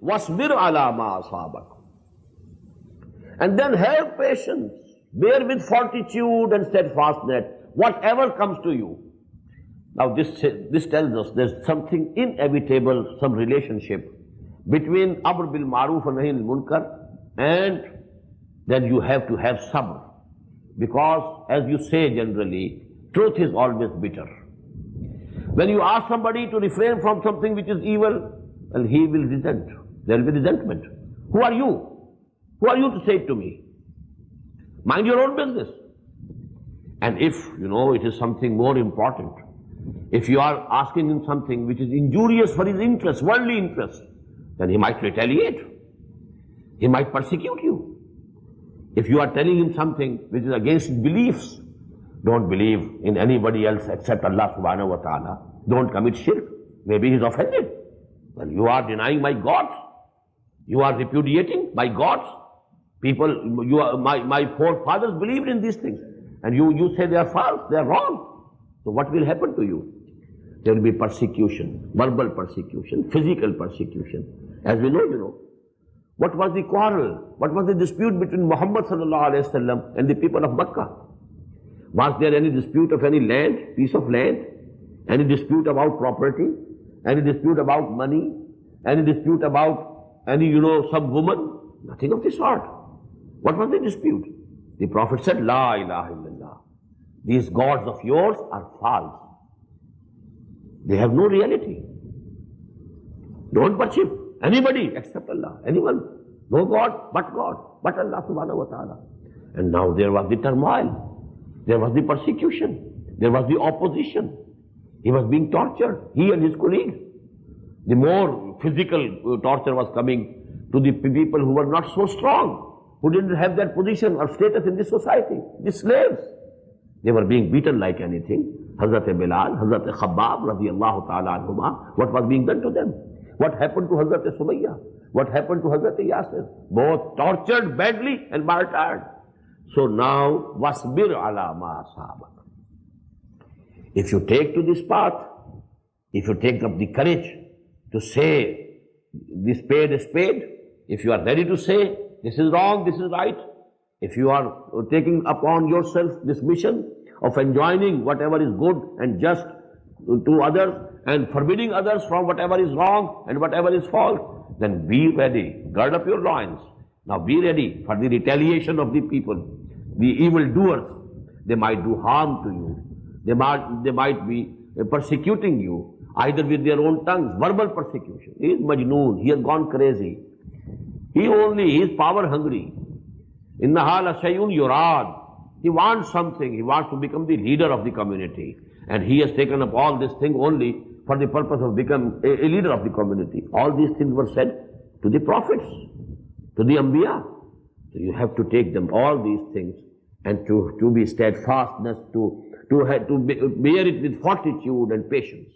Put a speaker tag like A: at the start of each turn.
A: وَاصْبِرْ عَلَى مَا أَصَابَكَ. And then have patience, bear with fortitude and steadfastness, whatever comes to you. Now this tells us there's something inevitable, some relationship between Amr bil Ma'ruf and Nahi anil Munkar, and then you have to have sabr. Because as you say generally, truth is always bitter. When you ask somebody to refrain from something which is evil, well, he will resent. There will be resentment. Who are you? Who are you to say it to me? Mind your own business. And if, it is something more important, if you are asking him something which is injurious for his interest, worldly interest, then he might retaliate. He might persecute you. If you are telling him something which is against his beliefs, don't believe in anybody else except Allah subhanahu wa ta'ala. Don't commit shirk. Maybe he's offended. Well, you are denying my gods. You are repudiating my gods. People, my forefathers believed in these things. And you say they are false, they are wrong. So what will happen to you? There will be persecution, verbal persecution, physical persecution. As we know, what was the quarrel? What was the dispute between Muhammad sallallahu alayhi wa sallam and the people of Makkah? Was there any dispute of any land, piece of land? Any dispute about property? Any dispute about money? Any dispute about any, some woman? Nothing of the sort. What was the dispute? The Prophet said, La ilaha illallah. These gods of yours are false. They have no reality. Don't worship anybody except Allah. Anyone. No God, but Allah subhanahu wa ta'ala. And now there was the turmoil. There was the persecution. There was the opposition. He was being tortured, he and his colleagues. The more physical torture was coming to the people who were not so strong, who didn't have that position or status in this society, the slaves. They were being beaten like anything. Hazrat Bilal, Hazrat Khabbab, radiyallahu ta'ala anhuma, what was being done to them? What happened to Hazrat Sumayya? What happened to Hazrat Yasir? Both tortured badly and martyred. So now, wasbir ala ma asabak. If you take to this path, if you take up the courage to say the spade is spade, if you are ready to say this is wrong, this is right, if you are taking upon yourself this mission of enjoining whatever is good and just to others and forbidding others from whatever is wrong and whatever is false, then be ready, gird up your loins. Now be ready for the retaliation of the people, the evildoers. They might do harm to you. They might be persecuting you, either with their own tongues, verbal persecution. He is majnoon, he has gone crazy. He is power hungry. Innaha la shay'un yurad. He wants something, he wants to become the leader of the community. And he has taken up all this thing only for the purpose of becoming a leader of the community. All these things were said to the prophets, to the Anbiya. So you have to take them, all these things, and to be steadfastness, to bear it with fortitude and patience.